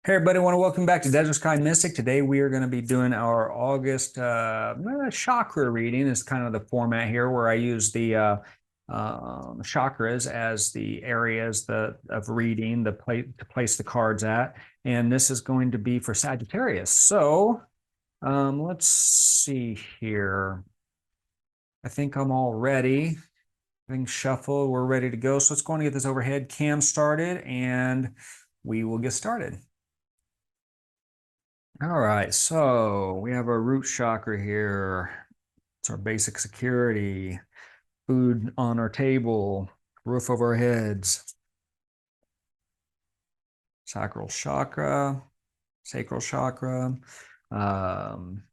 Hey everybody, I want to welcome back to Desert Sky Mystic. Today we are going to be doing our August chakra reading. Is kind of the format here where I use the chakras as the areas of reading, to place the cards at. And this is going to be for Sagittarius. So let's see here. I think I'm all ready. Everything's shuffled. We're ready to go. So let's go on and get this overhead cam started and we will get started. All right, so we have our root chakra here. It's our basic security, food on our table, roof over our heads. Sacral chakra, sacral chakra, um,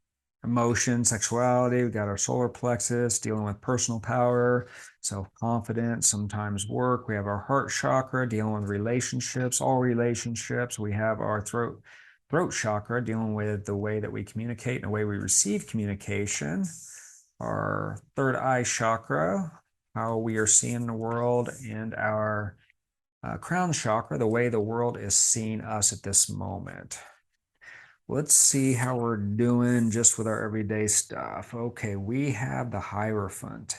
emotion, sexuality. We got our solar plexus, dealing with personal power, self-confidence, sometimes work. We have our heart chakra, dealing with relationships, all relationships. We have our throat chakra, dealing with the way that we communicate and the way we receive communication. Our third eye chakra, how we are seeing the world, and our crown chakra, the way the world is seeing us at this moment. Let's see how we're doing just with our everyday stuff. Okay, we have the Hierophant.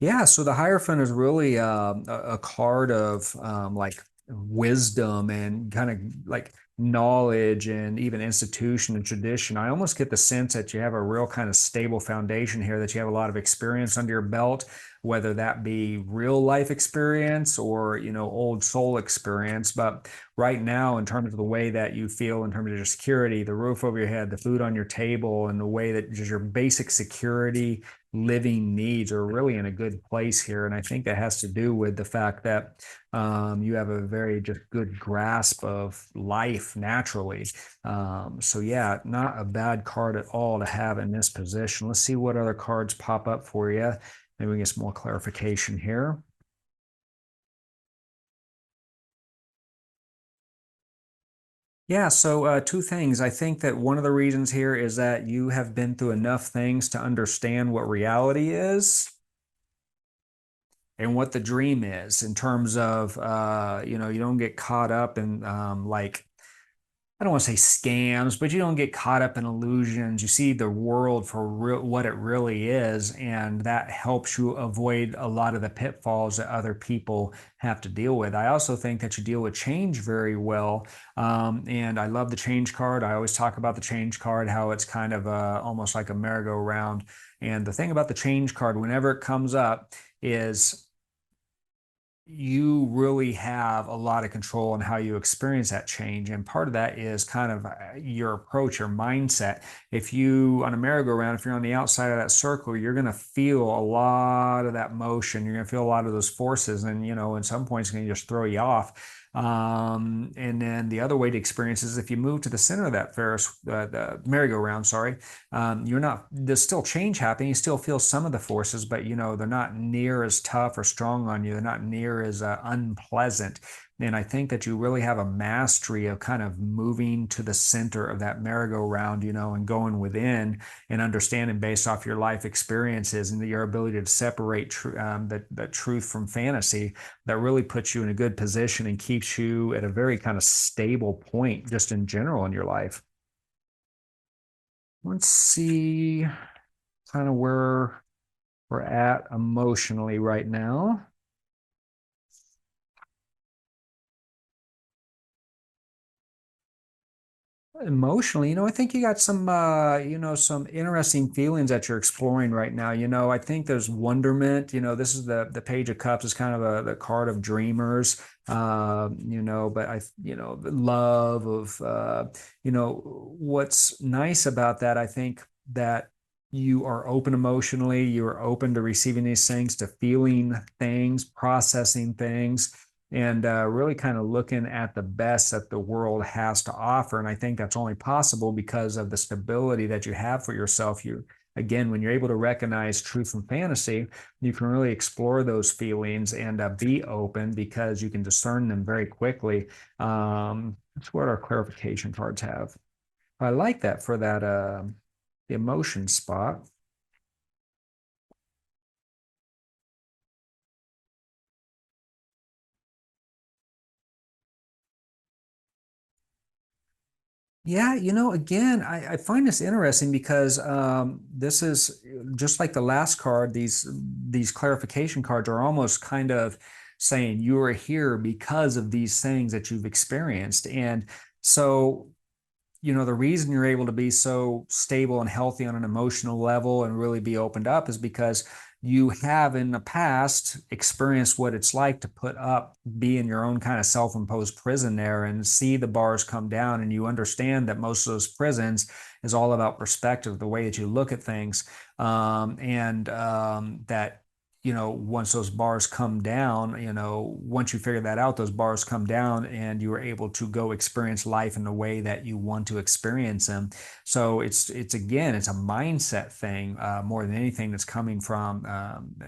Yeah, so the Hierophant is really a card of like wisdom and kind of like knowledge and even institution and tradition. I almost get the sense that you have a real kind of stable foundation here, that you have a lot of experience under your belt, whether that be real life experience or, old soul experience. But right now, in terms of the way that you feel, in terms of your security, the roof over your head, the food on your table, and the way that just your basic security living needs are really in a good place here. And I think that has to do with the fact that you have a very just good grasp of life naturally. So yeah, not a bad card at all to have in this position. Let's see what other cards pop up for you. Maybe we get some more clarification here. Yeah, so two things. I think that one of the reasons here is that you have been through enough things to understand what reality is and what the dream is in terms of you don't get caught up in like, I don't want to say scams, but you don't get caught up in illusions. You see the world for what it really is, and that helps you avoid a lot of the pitfalls that other people have to deal with. I also think that you deal with change very well, and I love the change card. I always talk about the change card, how it's kind of almost like a merry-go-round. And the thing about the change card, whenever it comes up, is you really have a lot of control on how you experience that change. And part of that is kind of your approach, your mindset. If you, on a merry-go-round, if you're on the outside of that circle, you're going to feel a lot of that motion. You're going to feel a lot of those forces. And, in some points, it's going to just throw you off. And then the other way to experience is if you move to the center of that the merry-go-round, sorry, there's still change happening. You still feel some of the forces, but they're not near as tough or strong on you. They're not near as unpleasant. And I think that you really have a mastery of kind of moving to the center of that merry-go-round, and going within and understanding based off your life experiences and your ability to separate the truth from fantasy. That really puts you in a good position and keeps you at a very kind of stable point just in general in your life. Let's see kind of where we're at emotionally right now. Emotionally, I think you got some some interesting feelings that you're exploring right now. I think there's wonderment. This is the Page of Cups is kind of the card of dreamers. But the love of what's nice about that, I think that you are open emotionally, you are open to receiving these things, to feeling things, processing things, and really kind of looking at the best that the world has to offer. And I think that's only possible because of the stability that you have for yourself. Again, when you're able to recognize truth from fantasy, you can really explore those feelings and be open because you can discern them very quickly. That's what our clarification cards have. I like that for that the emotion spot. Yeah, again, I find this interesting because this is just like the last card. These clarification cards are almost kind of saying you are here because of these things that you've experienced. And so, the reason you're able to be so stable and healthy on an emotional level and really be opened up is because you have in the past experienced what it's like to be in your own kind of self-imposed prison there and see the bars come down. And you understand that most of those prisons is all about perspective, the way that you look at things. And that once those bars come down, once you figure that out, those bars come down and you are able to go experience life in the way that you want to experience them. So it's a mindset thing more than anything that's coming from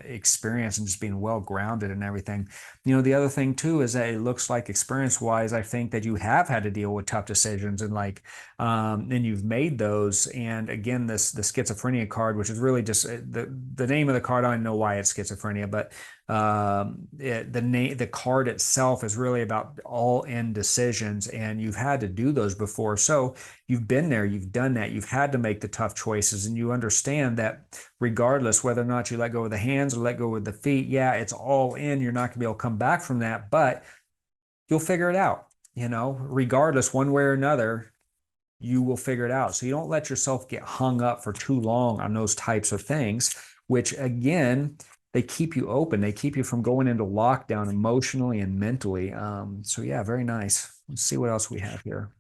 experience and just being well grounded and everything. The other thing too is that it looks like experience wise, I think that you have had to deal with tough decisions and you've made those. And again, the schizophrenia card, which is really just the name of the card. I don't know why it's schizophrenia, but the card itself is really about all in decisions, and you've had to do those before. So you've been there, you've done that, you've had to make the tough choices, and you understand that regardless whether or not you let go of the hands or let go with the feet, yeah, it's all in. You're not going to be able to come back from that, but you'll figure it out. Regardless, one way or another, you will figure it out. So you don't let yourself get hung up for too long on those types of things, which again, they keep you open. They keep you from going into lockdown emotionally and mentally. So yeah, very nice. Let's see what else we have here.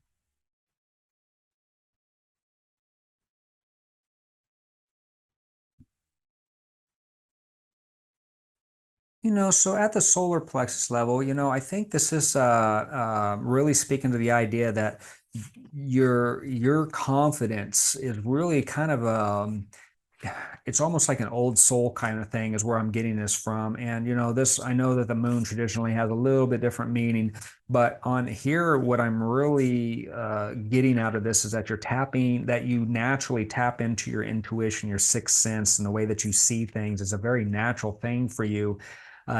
So at the solar plexus level, I think this is really speaking to the idea that your confidence is really kind of it's almost like an old soul kind of thing is where I'm getting this from. And this, I know that the moon traditionally has a little bit different meaning, but on here, what I'm really getting out of this is that you naturally tap into your intuition, your sixth sense, and the way that you see things is a very natural thing for you.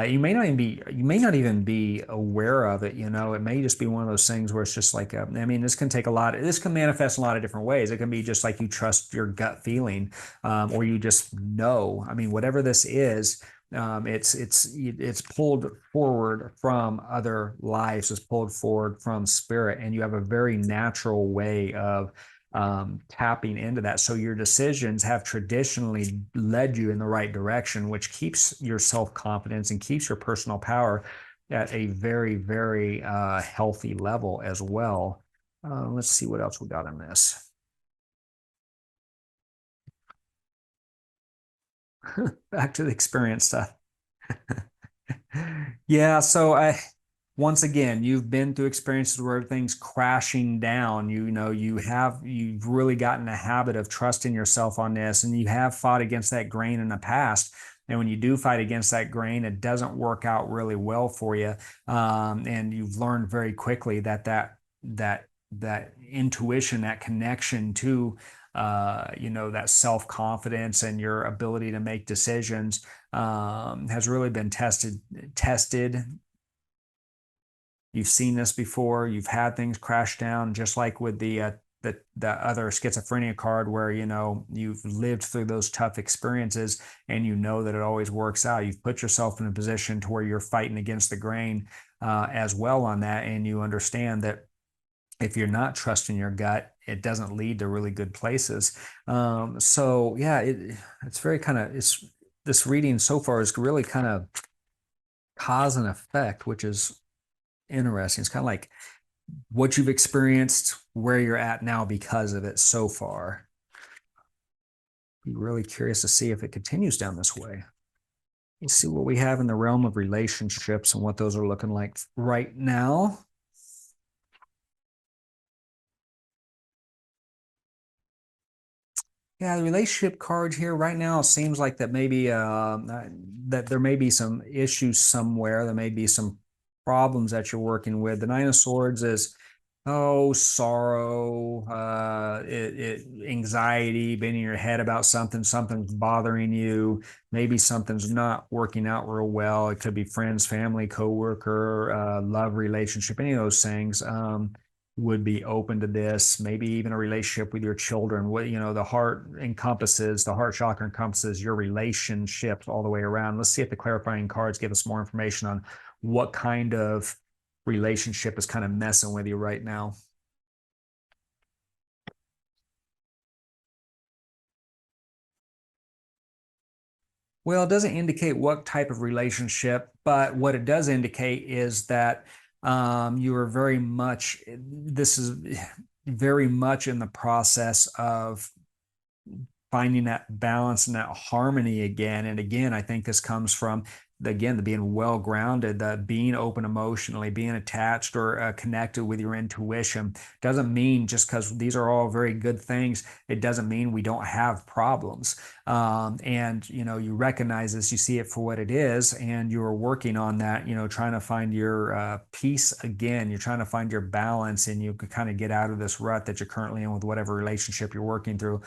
You may not even be aware of it. It may just be one of those things where it's just like, I mean, this can manifest in a lot of different ways. It can be just like you trust your gut feeling, or you just know. I mean, whatever this is, it's pulled forward from other lives, it's pulled forward from spirit, and you have a very natural way of tapping into that. So your decisions have traditionally led you in the right direction, which keeps your self confidence and keeps your personal power at a very, very healthy level as well. Let's see what else we got on this. Back to the experience stuff. Yeah, so once again, you've been through experiences where everything's crashing down. You've really gotten a habit of trusting yourself on this, and you have fought against that grain in the past. And when you do fight against that grain, it doesn't work out really well for you. And you've learned very quickly that intuition, that connection to that self-confidence and your ability to make decisions has really been tested. You've seen this before. You've had things crash down, just like with the other schizophrenia card, where you've lived through those tough experiences, and you know that it always works out. You've put yourself in a position to where you're fighting against the grain as well on that, and you understand that if you're not trusting your gut, it doesn't lead to really good places. So yeah, it's very kind of it's this reading so far is really kind of cause and effect, which is interesting. It's kind of like what you've experienced, where you're at now because of it so far. Be really curious to see if it continues down this way. Let's see what we have in the realm of relationships and what those are looking like right now. Yeah, the relationship card here right now seems like that maybe that there may be some issues somewhere. There may be some problems that you're working with. The Nine of Swords is sorrow, anxiety, being in your head about something's bothering you. Maybe something's not working out real well. It could be friends, family, coworker, love relationship, any of those things. would be open to this, maybe even a relationship with your children. What, the heart chakra encompasses your relationships all the way around. Let's see if the clarifying cards give us more information on what kind of relationship is kind of messing with you right now. Well, it doesn't indicate what type of relationship, but what it does indicate is that you are this is very much in the process of finding that balance and that harmony again. And again, I think this comes from, again, the being well grounded, the being open emotionally, being attached or connected with your intuition. Doesn't mean just because these are all very good things, it doesn't mean we don't have problems. And you recognize this, you see it for what it is, and you're working on that, trying to find your peace again. You're trying to find your balance, and you can kind of get out of this rut that you're currently in with whatever relationship you're working through.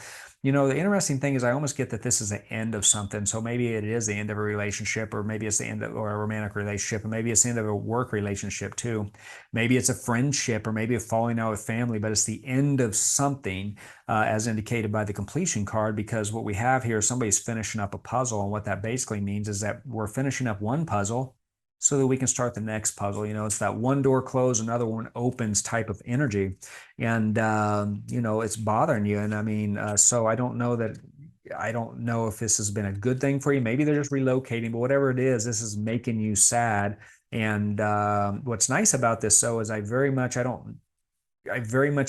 The interesting thing is I almost get that this is the end of something. So maybe it is the end of a relationship, or maybe it's the end of or a romantic relationship, and maybe it's the end of a work relationship too. Maybe it's a friendship, or maybe a falling out with family, but it's the end of something, as indicated by the completion card, because what we have here is somebody's finishing up a puzzle. And what that basically means is that we're finishing up one puzzle so that we can start the next puzzle. It's that one door closed, another one opens type of energy. And, it's bothering you. And I mean, so I don't know if this has been a good thing for you. Maybe they're just relocating, but whatever it is, this is making you sad. And what's nice about this, though, is I very much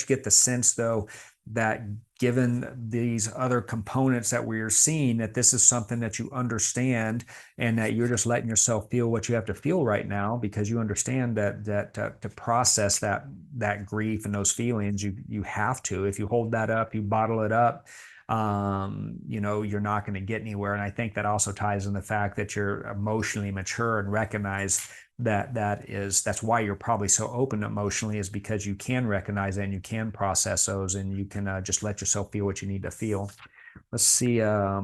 get the sense, though, that given these other components that we're seeing, that this is something that you understand, and that you're just letting yourself feel what you have to feel right now, because you understand that to process that grief and those feelings, you have to. If you hold that up, you bottle it up, you're not going to get anywhere. And I think that also ties in the fact that you're emotionally mature and recognize that's why you're probably so open emotionally, is because you can recognize it and you can process those, and you can just let yourself feel what you need to feel. Let's see. I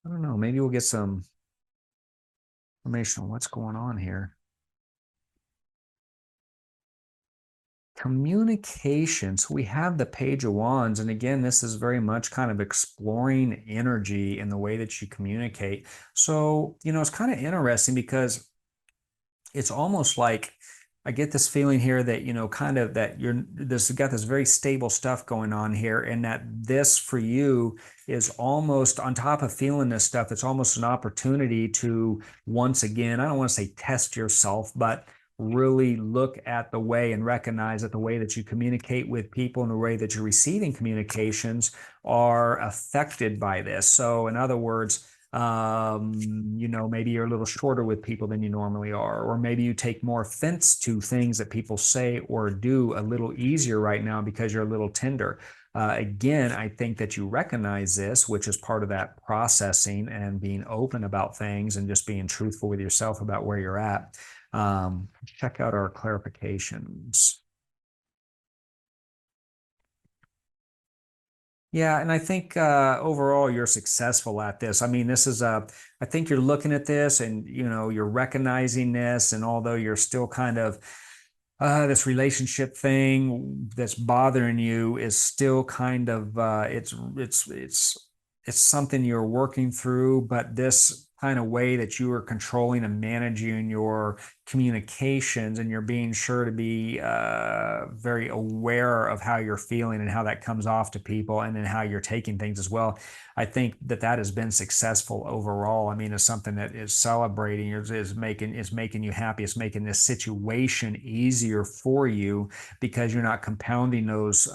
don't know. Maybe we'll get some information on what's going on here. Communication. So we have the Page of Wands. And again, this is very much kind of exploring energy in the way that you communicate. So, it's kind of interesting because it's almost like I get this feeling here that, kind of that got this very stable stuff going on here. And that this for you is almost, on top of feeling this stuff, it's almost an opportunity to, once again, I don't want to say test yourself, but really look at the way and recognize that the way that you communicate with people and the way that you're receiving communications are affected by this. So in other words, maybe you're a little shorter with people than you normally are, or maybe you take more offense to things that people say or do a little easier right now because you're a little tender. Again, I think that you recognize this, which is part of that processing and being open about things and just being truthful with yourself about where you're at. Check out our clarifications. Yeah, and I think overall you're successful at this. I mean, I think you're looking at this, and you're recognizing this, and although you're still kind of this relationship thing that's bothering you is still kind of it's something you're working through, but this kind of way that you are controlling and managing your communications, and you're being sure to be very aware of how you're feeling and how that comes off to people, and then how you're taking things as well. I think that has been successful overall. I mean, it's something that is celebrating, is making you happy. It's making this situation easier for you because you're not compounding those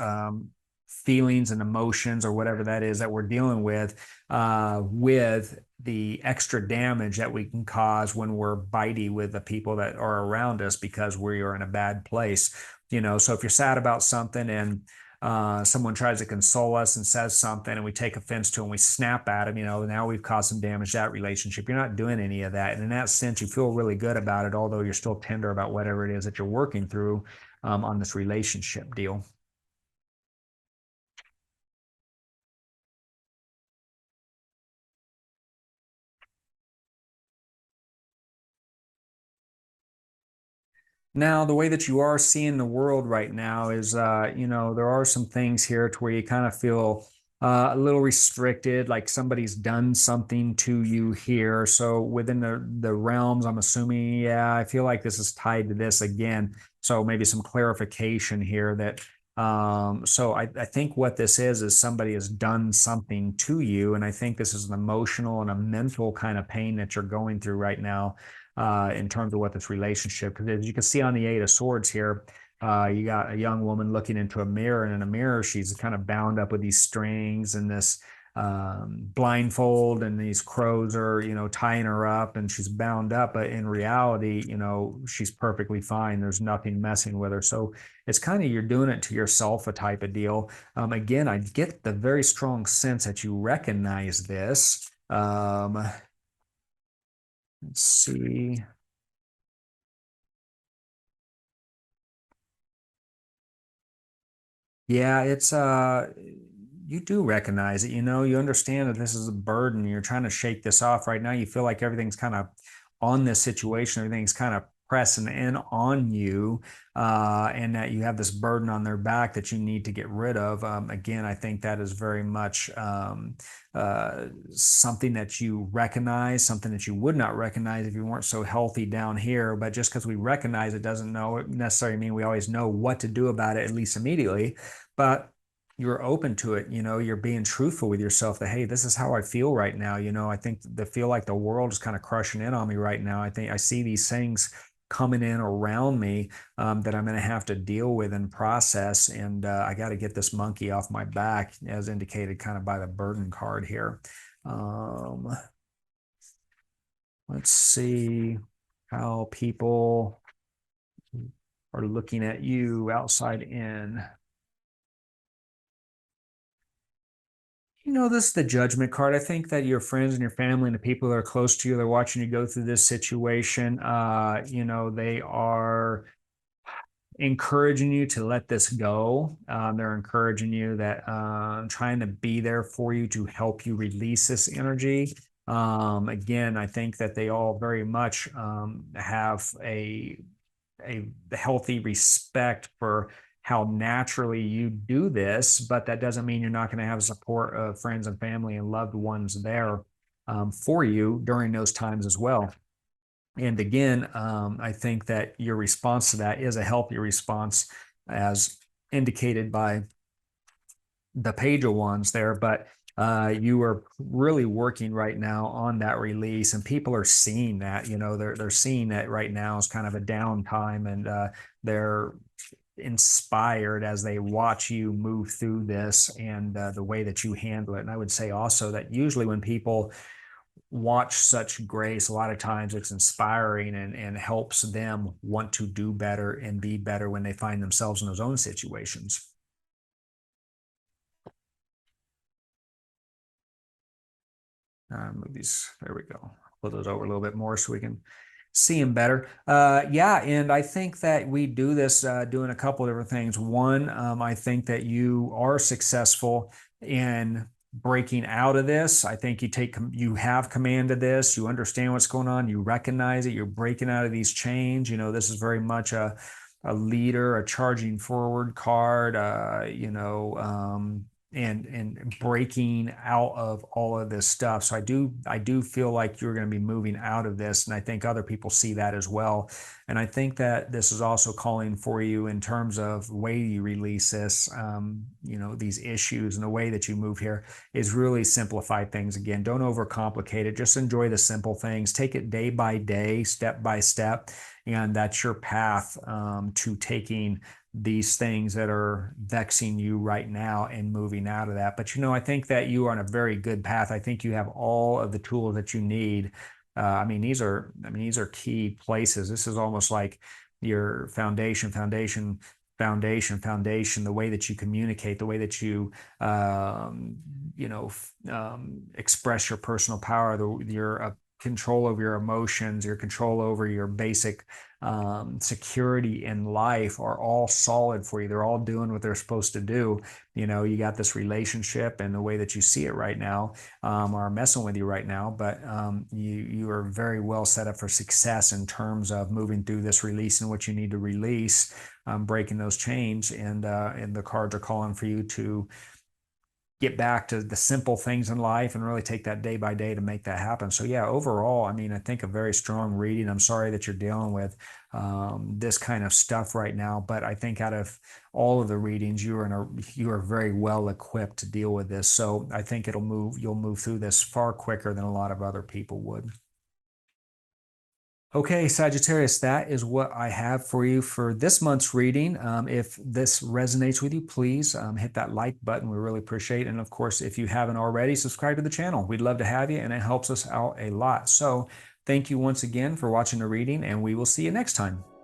feelings and emotions, or whatever that is that we're dealing with the extra damage that we can cause when we're bitey with the people that are around us because we are in a bad place. So if you're sad about something, and someone tries to console us and says something, and we take offense to, and we snap at them, now we've caused some damage to that relationship. You're not doing any of that. And in that sense, you feel really good about it, although you're still tender about whatever it is that you're working through on this relationship deal. Now, the way that you are seeing the world right now is, there are some things here to where you kind of feel a little restricted, like somebody's done something to you here. So within the realms, I'm assuming, yeah, I feel like this is tied to this again. So maybe some clarification here that, so I think what this is somebody has done something to you. And I think this is an emotional and a mental kind of pain that you're going through right now in terms of what this relationship, because as you can see on the Eight of Swords here, you got a young woman looking into a mirror, and in a mirror, she's kind of bound up with these strings and this blindfold, and these crows are, tying her up, and she's bound up. But in reality, she's perfectly fine. There's nothing messing with her. So it's kind of you're doing it to yourself, a type of deal. Again, I get the very strong sense that you recognize this. Let's see. Yeah, it's you do recognize it, you understand that this is a burden. You're trying to shake this off right now. You feel like everything's kind of on this situation, everything's kind of pressing in on you, and that you have this burden on their back that you need to get rid of. Again, I think that is very much something that you recognize, something that you would not recognize if you weren't so healthy down here. But just because we recognize it doesn't necessarily mean we always know what to do about it, at least immediately. But you're open to it, you're being truthful with yourself that, hey, this is how I feel right now. I think the feel like the world is kind of crushing in on me right now. I think I see these things coming in around me, that I'm going to have to deal with and process. And I got to get this monkey off my back, as indicated kind of by the burden card here. Um, let's see how people are looking at you outside in. This is the judgment card. I think that your friends and your family and the people that are close to you, they're watching you go through this situation. They are encouraging you to let this go. They're encouraging you that, trying to be there for you to help you release this energy. Again, I think that they all very much have a healthy respect for how naturally you do this, but that doesn't mean you're not going to have support of friends and family and loved ones there, for you during those times as well. And again, I think that your response to that is a healthy response, as indicated by the Page of Wands there. But you are really working right now on that release, and people are seeing that. They're seeing that right now is kind of a downtime, and they're inspired as they watch you move through this, and the way that you handle it. And I would say also that usually when people watch such grace, a lot of times it's inspiring, and helps them want to do better and be better when they find themselves in those own situations. Move these, there we go. Put those over a little bit more so we can see them better. Yeah, and I think that we do this doing a couple of different things. One, I think that you are successful in breaking out of this. I think you have command of this. You understand what's going on. You recognize it. You're breaking out of these chains. This is very much a leader, a charging forward card. And breaking out of all of this stuff. So I do feel like you're going to be moving out of this, and I think other people see that as well. And I think that this is also calling for you in terms of the way you release this, these issues, and the way that you move here is really simplify things. Again, don't overcomplicate it. Just enjoy the simple things. Take it day by day, step by step, and that's your path, to taking these things that are vexing you right now and moving out of that. But I think that you are on a very good path. I think you have all of the tools that you need. These are key places. This is almost like your foundation, the way that you communicate, the way that you, express your personal power, your control over your emotions, your control over your basic security in life are all solid for you. They're all doing what they're supposed to do. You know, you got this relationship and the way that you see it right now are messing with you right now, but you are very well set up for success in terms of moving through this, releasing what you need to release, breaking those chains, and the cards are calling for you to get back to the simple things in life and really take that day by day to make that happen. So yeah, overall, I mean, I think a very strong reading. I'm sorry that you're dealing with this kind of stuff right now, but I think out of all of the readings, you are very well equipped to deal with this. So I think you'll move through this far quicker than a lot of other people would. Okay, Sagittarius, that is what I have for you for this month's reading. If this resonates with you, please hit that like button. We really appreciate it. And of course, if you haven't already, subscribe to the channel. We'd love to have you, and it helps us out a lot. So thank you once again for watching the reading, and we will see you next time.